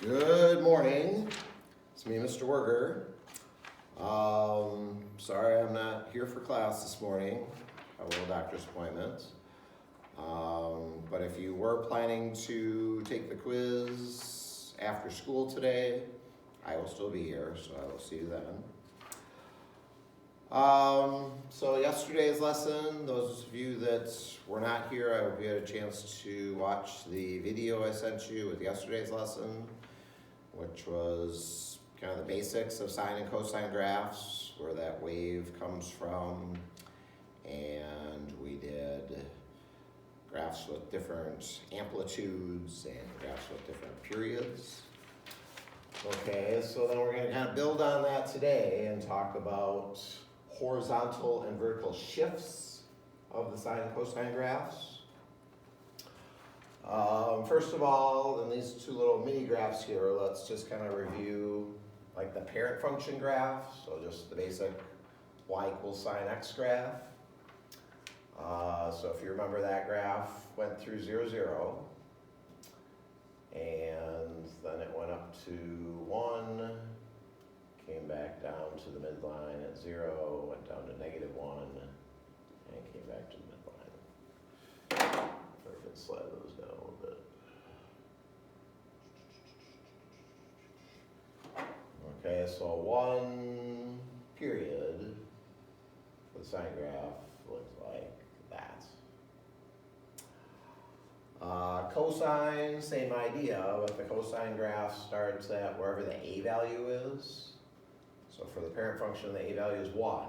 Good morning. It's me, Mr. Werger. Sorry I'm not here for class this morning. I have a little doctor's appointment. But if you were planning to take the quiz after school today, I will still be here, so I will see you then. So yesterday's lesson, those of you that were not here, I hope you had a chance to watch the video I sent you with yesterday's lesson, which was kind of the basics of sine and cosine graphs, where that wave comes from, and we did graphs with different amplitudes and graphs with different periods. Okay, so then we're going to kind of build on that today and talk about horizontal and vertical shifts of the sine and cosine graphs. First of all, in these two little mini graphs here, let's just kind of review like the parent function graph, so just the basic y equals sine x graph. So if you remember, that graph went through 0, 0, and then it went up to 1, came back down to the midline at 0, went down to -1, and came back to the midline. If I can slide those down a little bit. Okay, so one period for the sine graph looks like that. Cosine, same idea, but the cosine graph starts at wherever the a value is. So for the parent function, the a value is 1.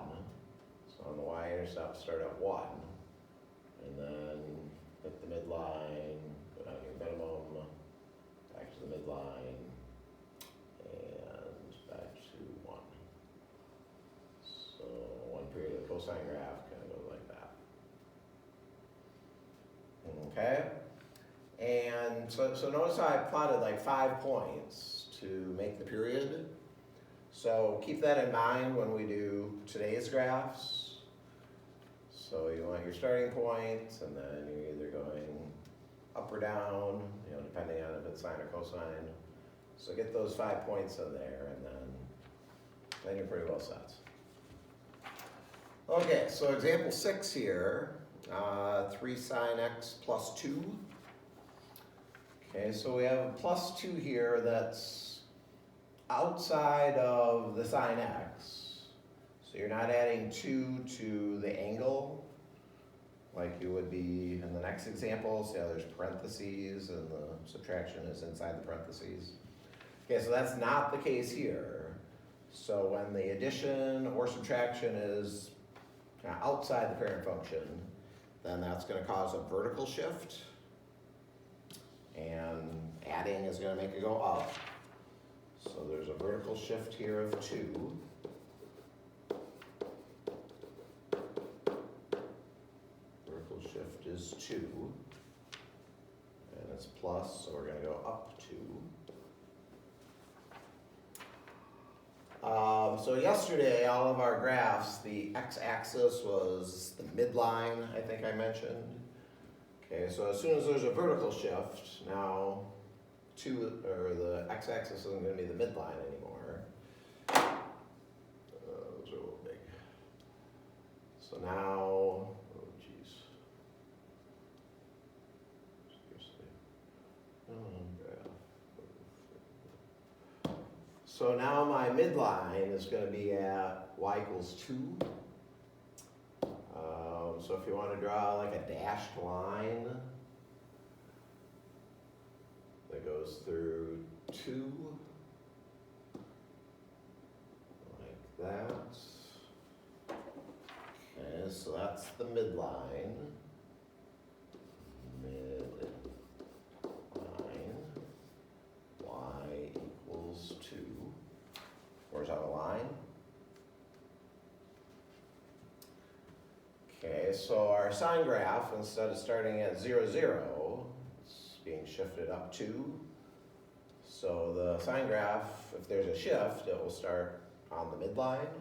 So on the y-intercept, start at 1. And then hit the midline, go down your minimum, back to the midline, and back to 1. So one period of the cosine graph kind of goes like that. Okay? And so notice how I plotted like 5 points to make the period. So keep that in mind when we do today's graphs. So you want your starting point, and then you're either going up or down, depending on if it's sine or cosine. So get those 5 points in there, and then you're pretty well set. Okay, so example 6 here, 3 sine x plus 2. Okay, so we have a plus 2 here that's outside of the sine x. So you're not adding 2 to the angle like you would be in the next example. See how there's parentheses and the subtraction is inside the parentheses. Okay, so that's not the case here. So when the addition or subtraction is outside the parent function, then that's going to cause a vertical shift. And adding is going to make it go up. So there's a vertical shift here of 2. Vertical shift is 2. And it's plus, so we're going to go up 2. So yesterday, all of our graphs, the x-axis was the midline, I think I mentioned. Okay, so as soon as there's a vertical shift, now the x-axis isn't going to be the midline anymore. Those are a little big. So now, oh geez. So now my midline is going to be at y equals 2. So if you want to draw like a dashed line that goes through 2, like that. Okay, so that's the midline. Midline, y equals 2. Horizontal line. Okay, so our sine graph, instead of starting at 0, 0, it's being shifted up 2. So the sine graph, if there's a shift, it will start on the midline.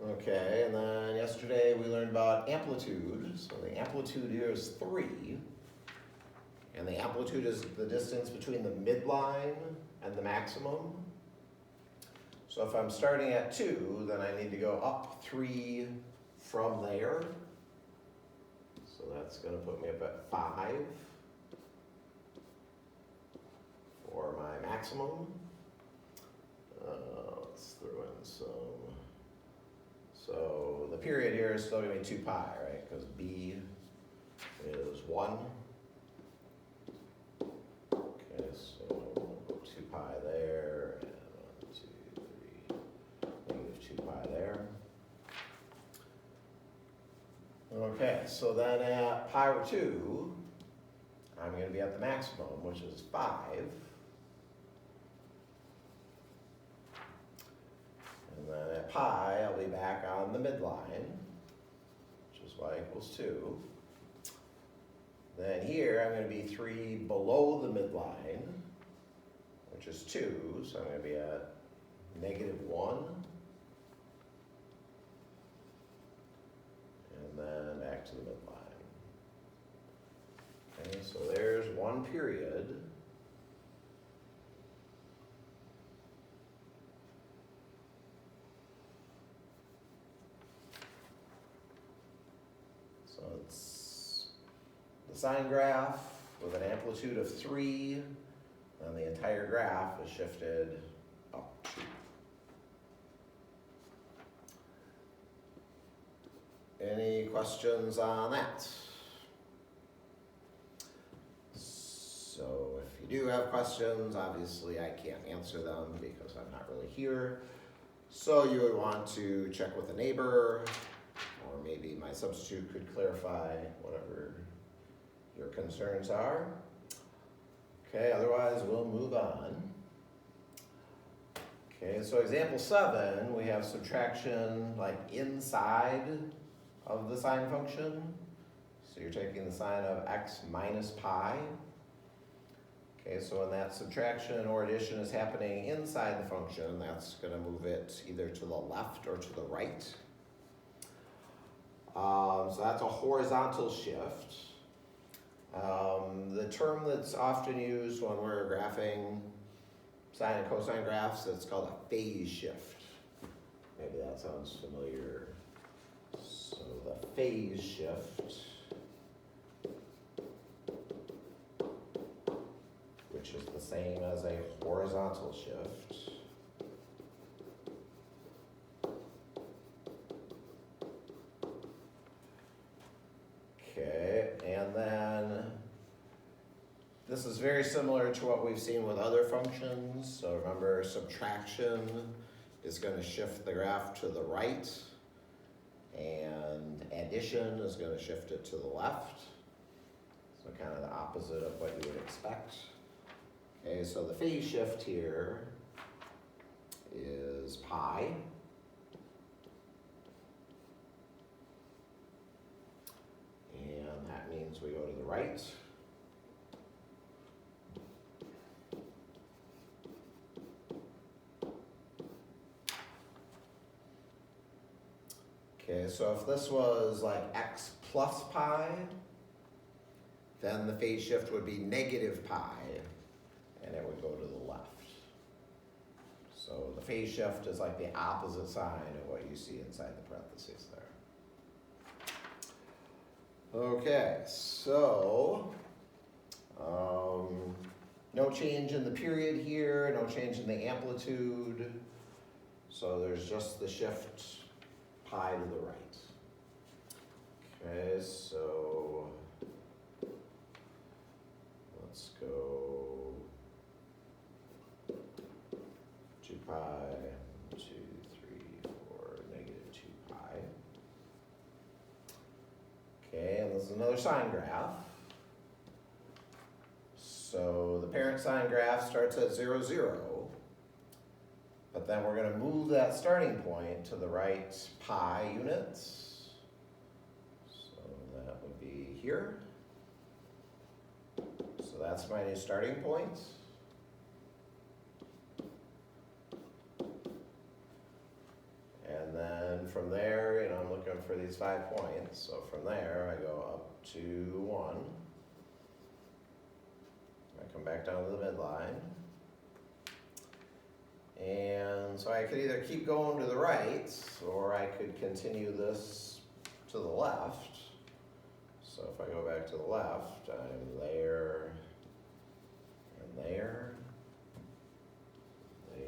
Okay, and then yesterday we learned about amplitude. So the amplitude here is 3. And the amplitude is the distance between the midline and the maximum. So if I'm starting at 2, then I need to go up 3 from there. So that's going to put me up at 5 for my maximum. Let's throw in some. So the period here is still going to be 2 pi, right? Because B is 1. Okay, so we'll go 2 pi there, and 1, 2, 3, negative 2 pi there. Okay, so then at pi over 2, I'm going to be at the maximum, which is 5. And then at pi, I'll be back on the midline, which is y equals 2. Then here, I'm going to be 3 below the midline, which is 2, so I'm going to be at negative 1. And then back to the midline. Okay, so there's one period. So it's the sine graph with an amplitude of 3, and the entire graph is shifted up 2. Any questions on that? So if you do have questions, obviously I can't answer them because I'm not really here. So you would want to check with a neighbor, or maybe my substitute could clarify whatever your concerns are. Okay, otherwise we'll move on. Okay, so example 7, we have subtraction like inside of the sine function. So you're taking the sine of x minus pi. Okay, so when that subtraction or addition is happening inside the function, that's going to move it either to the left or to the right. So that's a horizontal shift. The term that's often used when we're graphing sine and cosine graphs, it's called a phase shift. Maybe that sounds familiar. So the phase shift, which is the same as a horizontal shift. Okay, and then this is very similar to what we've seen with other functions. So remember, subtraction is going to shift the graph to the right, and addition is going to shift it to the left. So kind of the opposite of what you would expect. Okay, so the phase shift here is pi. And that means we go to the right. Okay, so if this was like x plus pi, then the phase shift would be negative pi, and it would go to the left. So the phase shift is like the opposite sign of what you see inside the parentheses there. Okay, so no change in the period here, no change in the amplitude. So there's just the shift pi to the right. Okay, so let's go 2 pi, 2, 3, 4, negative 2 pi. Okay, and this is another sine graph. So the parent sine graph starts at 0, 0. But then we're going to move that starting point to the right pi units. So that would be here. So that's my new starting point. And then from there, I'm looking for these 5 points. So from there, I go up to 1. come back down to the midline. And so I could either keep going to the right, or I could continue this to the left. So if I go back to the left, I'm there, and there, there,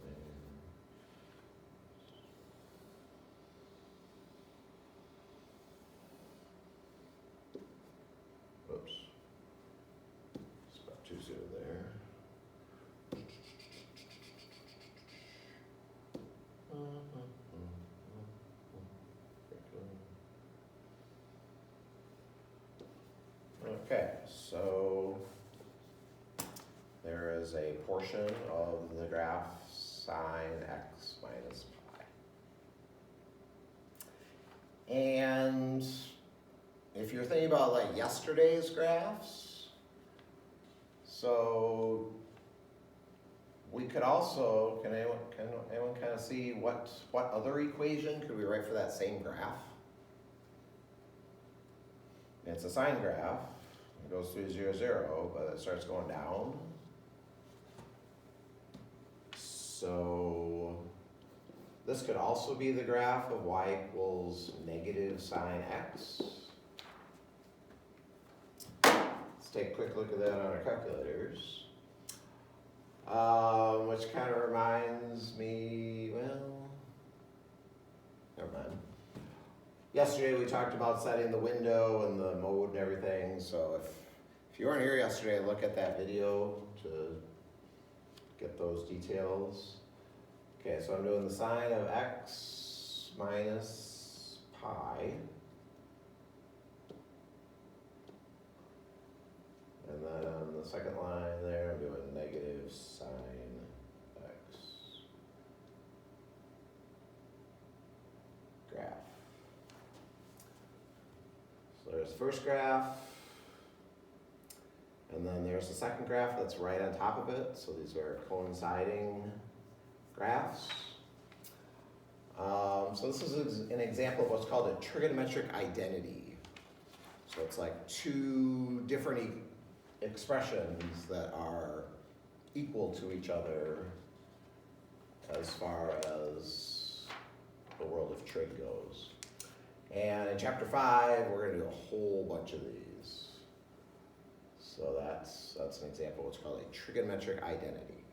there. Oops. Spot too soon there. Okay, so there is a portion of the graph sine x minus pi. And if you're thinking about like yesterday's graphs, so we could also, can anyone kind of see what other equation could we write for that same graph? It's a sine graph. It goes through 0, 0, but it starts going down. So this could also be the graph of y equals negative sine x. Let's take a quick look at that on our calculators. Which kind of reminds me, well, never mind. Yesterday we talked about setting the window and the mode and everything, so if you weren't here yesterday, look at that video to get those details. Okay, so I'm doing the sine of x minus pi. And then on the second line there, I'm doing negative sine x. Graph. So there's the first graph. And then there's the second graph that's right on top of it. So these are coinciding graphs. So this is an example of what's called a trigonometric identity. So it's like two different expressions that are equal to each other as far as the world of trig goes. And in chapter 5, we're going to do a whole bunch of these. So that's an example of what's called a trigonometric identity.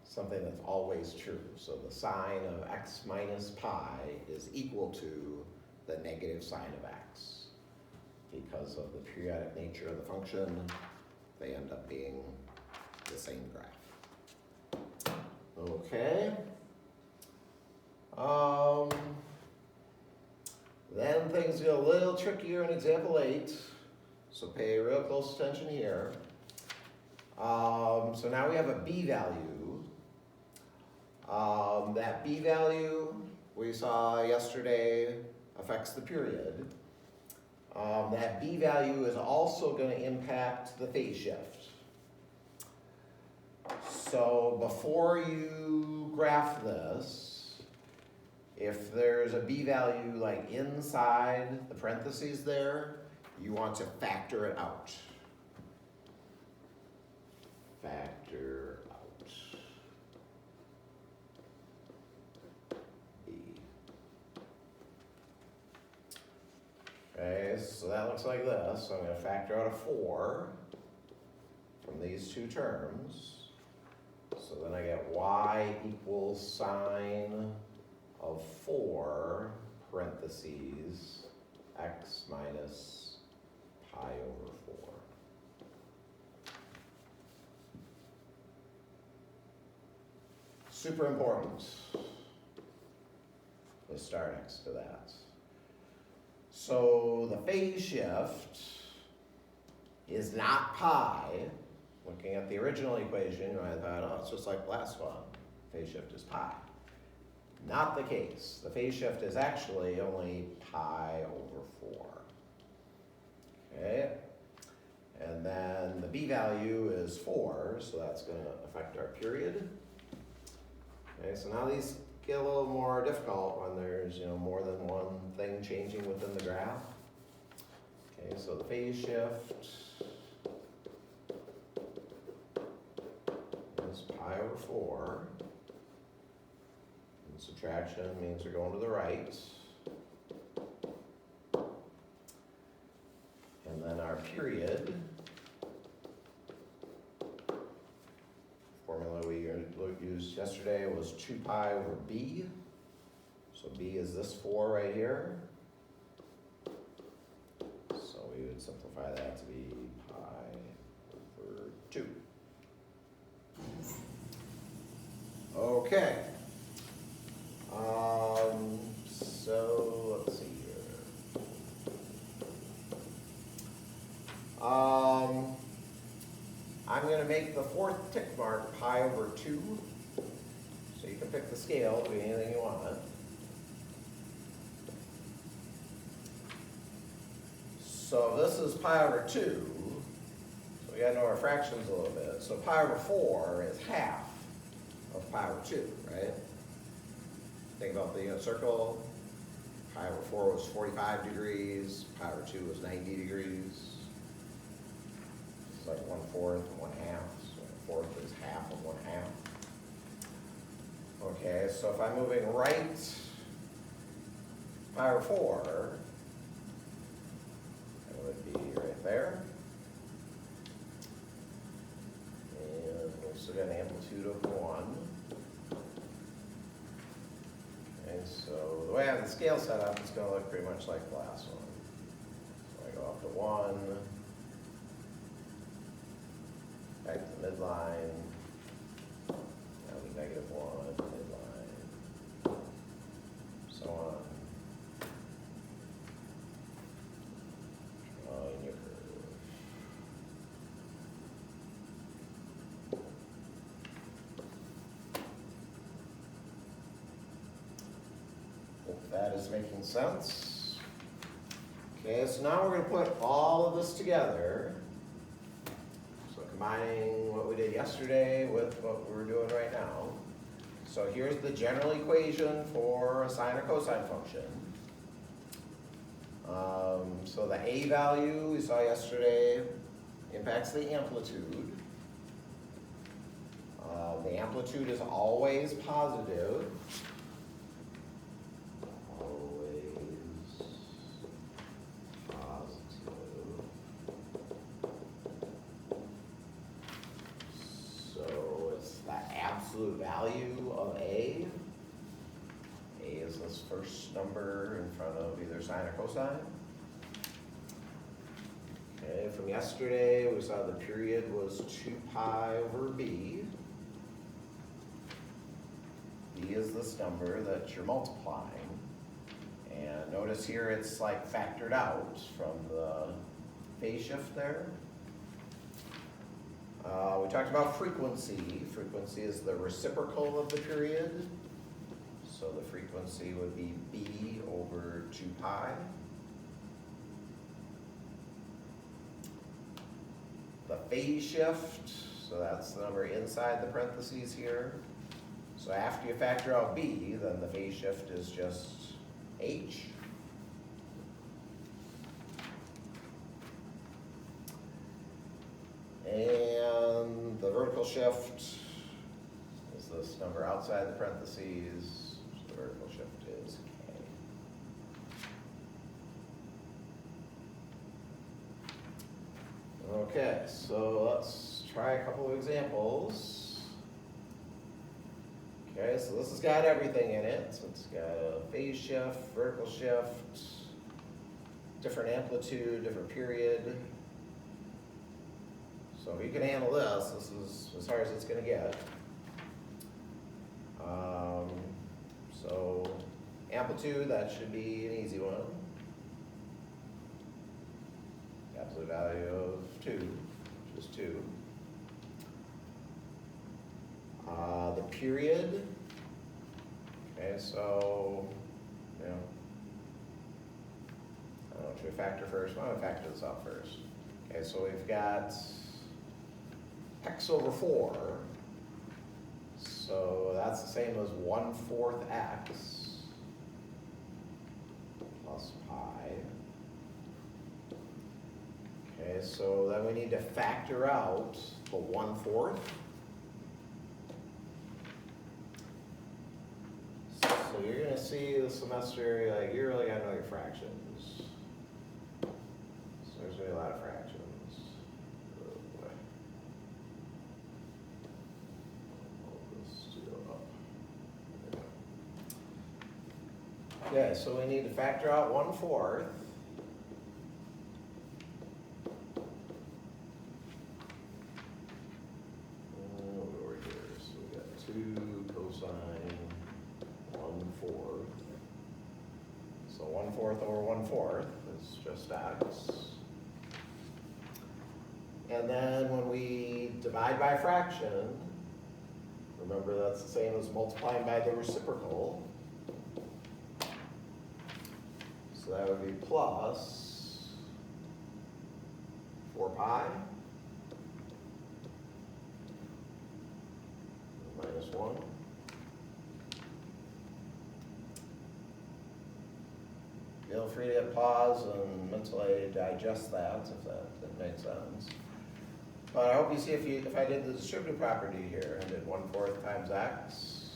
Something that's always true. So the sine of x minus pi is equal to the negative sine of x. Because of the periodic nature of the function, they end up being the same graph. Okay. Then things get a little trickier in example 8. So pay real close attention here. So now we have a b value. That b value we saw yesterday affects the period. That b value is also going to impact the phase shift. So before you graph this, if there's a b value like inside the parentheses there, you want to factor it out. Factor out b. Okay, so that looks like this. So I'm going to factor out a 4 from these two terms. So then I get y equals sine of 4 parentheses x minus pi over 4. Super important. Let's start next to that. So the phase shift is not pi. Looking at the original equation, you might have thought, oh, it's just like the last one. Phase shift is pi. Not the case. The phase shift is actually only pi over 4. Okay? And then the b value is 4, so that's going to affect our period. Okay, so now these get a little more difficult when there's more than one thing changing within the graph. Okay, so the phase shift pi over 4. And subtraction means we're going to the right. And then our period formula we used yesterday was 2 pi over b. So b is this 4 right here. So we would simplify that to be pi over 2. Okay. So let's see here. I'm going to make the 4th tick mark pi over 2. So you can pick the scale to be anything you want. So this is pi over 2. So we got to know our fractions a little bit. So pi over 4 is half of pi over 2, right? Think about the unit circle. Pi over 4 was 45 degrees. Pi over 2 was 90 degrees. It's like 1/4 and 1/2. So 1/4 is half of 1/2. Okay, so if I'm moving right, pi over 4, it would be right there. And we've still got an amplitude of 1. Okay, so the way I have the scale set up, it's going to look pretty much like the last one. So I go up to 1, back to the midline, down to -1, midline, so on. Drawing your curve. Hope that is making sense. Okay, so now we're going to put all of this together. So combining what we did yesterday with what we're doing right now. So here's the general equation for a sine or cosine function. So the a value we saw yesterday impacts the amplitude. The amplitude is always positive. Always positive. So it's the absolute value of a. A is this first number in front of either sine or cosine. Okay, from yesterday we saw the period was 2 pi over b. B is this number that you're multiplying. And notice here it's like factored out from the phase shift there. We talked about frequency. Frequency is the reciprocal of the period. So the frequency would be b over 2 pi. The phase shift, so that's the number inside the parentheses here. So after you factor out b, then the phase shift is just h. And the vertical shift is this number outside the parentheses. So the vertical shift is k. Okay, so let's try a couple of examples. Okay, so this has got everything in it. So it's got a phase shift, vertical shift, different amplitude, different period. So if you can handle this, this is as hard as it's going to get. So amplitude, that should be an easy one. Absolute value of 2, which is 2. The period, okay, so, you know, I don't know, should we factor first? Why don't we factor this out first? Okay, so we've got x over 4, so that's the same as 1/4 x plus pi. Okay, so then we need to factor out the 1/4. to see this semester, like, you really gotta know your fractions. So there's gonna be a lot of fractions. Oh boy. I'll just do it up. Okay, so we need to factor out 1/4. Over here, so we got 2 cosine 1/4. So 1/4 over 1/4 is just x. And then when we divide by fraction, remember that's the same as multiplying by the reciprocal. So that would be plus 4 pi minus 1. Feel free to hit pause and mentally digest that if that makes sense. But I hope you see if I did the distributive property here and did 1/4 times x,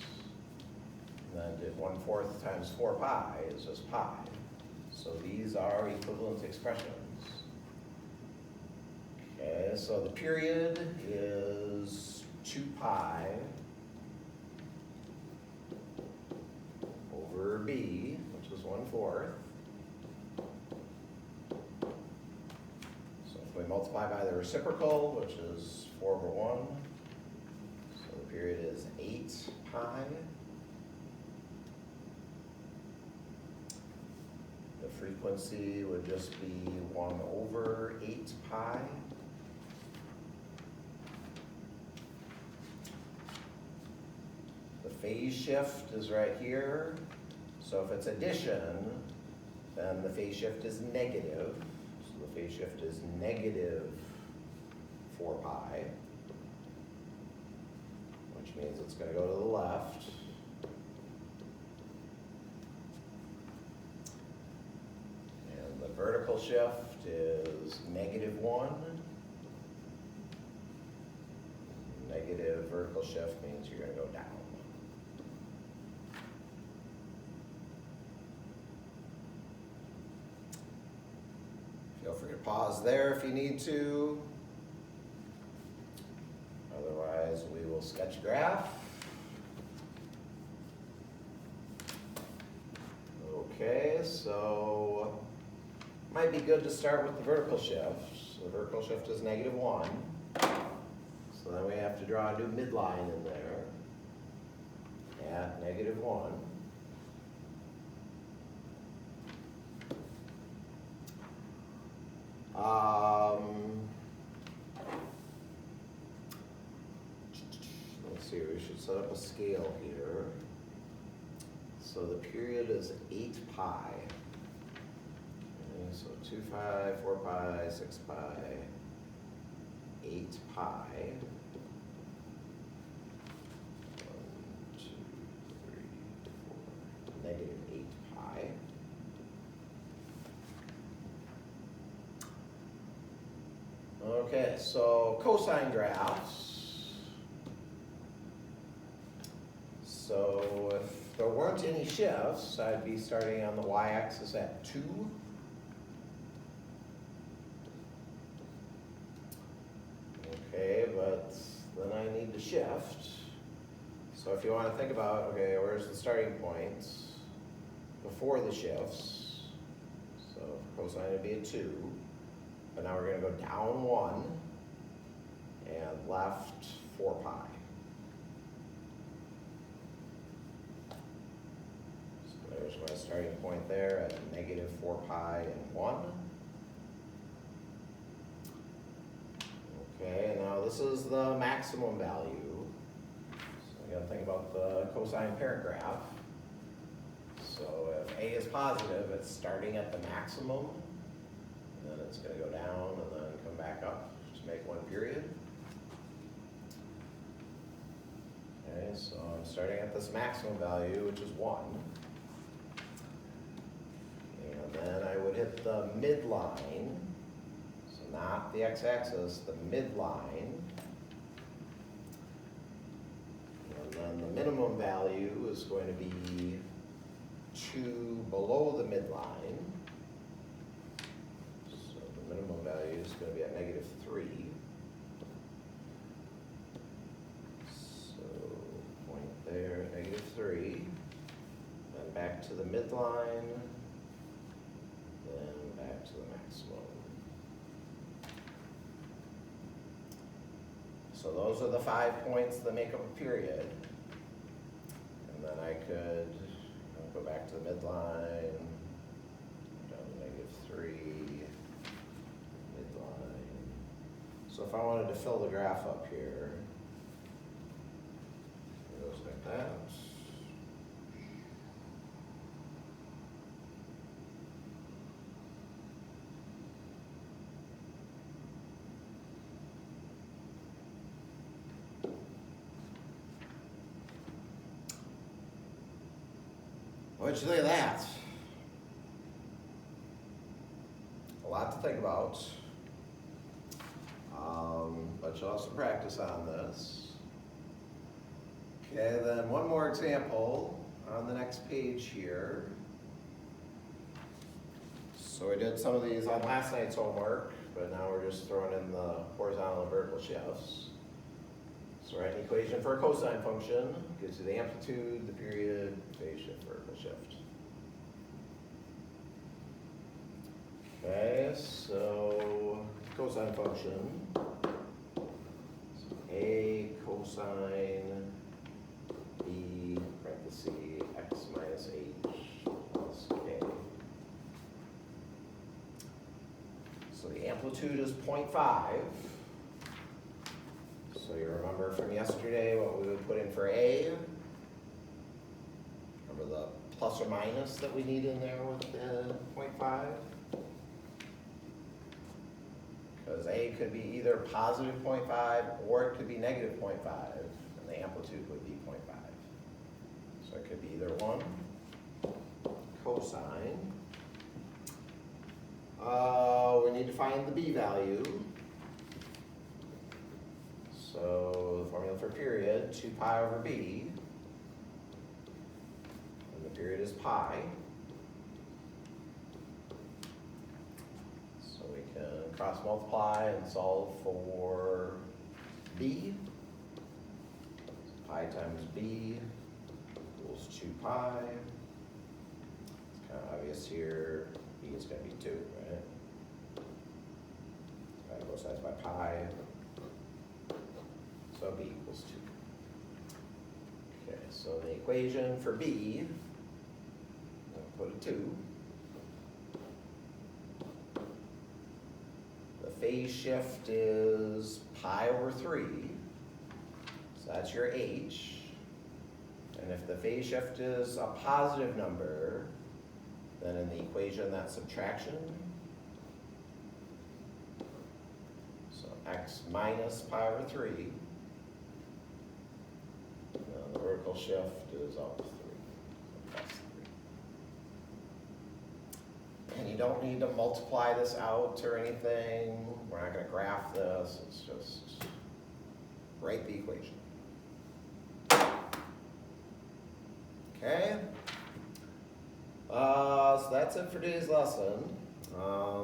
and then did 1/4 times 4 pi is just pi. So these are equivalent expressions. Okay, so the period is 2 pi over b, which is 1/4. So if we multiply by the reciprocal, which is 4 over 1, so the period is 8 pi. The frequency would just be 1 over 8 pi. The phase shift is right here. So if it's addition, then the phase shift is negative. So the phase shift is negative 4 pi, which means it's going to go to the left. And the vertical shift is negative 1. Negative vertical shift means you're going to go down. Feel free to pause there if you need to. Otherwise, we will sketch a graph. Okay, so might be good to start with the vertical shift. So the vertical shift is negative 1. So then we have to draw a new midline in there at negative 1. Let's see, we should set up a scale here. So the period is 8 pi. Okay, so 2 pi, 4 pi, 6 pi, 8 pi. 1, 2, 3, 4, negative 8 pi. Okay, so cosine graphs. So if there weren't any shifts, I'd be starting on the y-axis at 2. Okay, but then I need to shift. So if you want to think about, okay, where's the starting point before the shifts? So cosine would be a 2. But now we're going to go down 1 and left 4 pi. So there's my starting point there at negative 4 pi and 1. Okay, now this is the maximum value. So you got to think about the cosine parent graph. So if A is positive, it's starting at the maximum. And then it's going to go down and then come back up. Just make one period. Okay, so I'm starting at this maximum value, which is 1. And then I would hit the midline. So not the x-axis, the midline. And then the minimum value is going to be 2 below the midline. So the minimum value is going to be at -3. So point there, -3. Then back to the midline. Then back to the maximum. So those are the 5 points that make up a period. And then I could go back to the midline, down to -3, midline. So if I wanted to fill the graph up here, it goes like that. What'd you think of that? A lot to think about. But you'll have some practice on this. Okay, then one more example on the next page here. So we did some of these on last night's homework, but now we're just throwing in the horizontal and vertical shifts. So write an equation for a cosine function, gives you the amplitude, the period, phase shift, vertical shift. Okay, so cosine function. So A cosine B parenthesis x minus h plus k. So the amplitude is 0.5. So you remember from yesterday what we would put in for A. Remember the plus or minus that we need in there with the 0.5? Because A could be either positive 0.5 or it could be negative 0.5, and the amplitude would be 0.5. So it could be either one. Cosine. We need to find the B value. So the formula for period, 2 pi over b, and the period is pi. So we can cross multiply and solve for b. So pi times b equals 2 pi. It's kind of obvious here, b is going to be 2, right? Divide both sides by pi. So b equals 2. Okay, so the equation for b, I'll put a 2. The phase shift is pi over 3. So that's your h. And if the phase shift is a positive number, then in the equation that's subtraction. So x minus pi over 3. The vertical shift is up 3, plus 3. And you don't need to multiply this out or anything. We're not going to graph this. It's just write the equation. Okay. So that's it for today's lesson.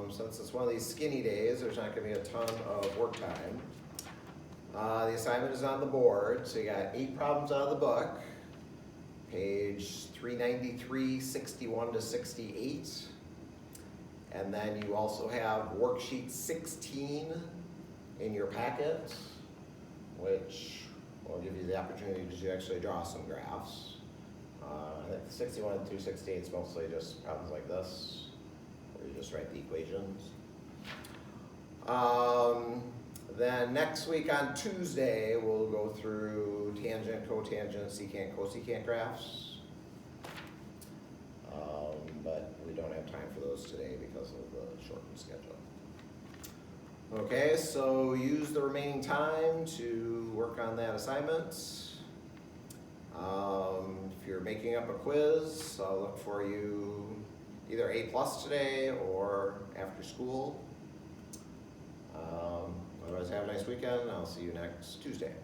Since it's one of these skinny days, there's not going to be a ton of work time. The assignment is on the board, so you got 8 problems out of the book, page 393, 61 to 68. And then you also have worksheet 16 in your packet, which will give you the opportunity to actually draw some graphs. I think 61 through 68 is mostly just problems like this, where you just write the equations. Then next week on Tuesday, we'll go through tangent, cotangent, secant, cosecant graphs. But we don't have time for those today because of the shortened schedule. Okay, so use the remaining time to work on that assignment. If you're making up a quiz, I'll look for you either A+ today or after school. Otherwise, have a nice weekend. I'll see you next Tuesday.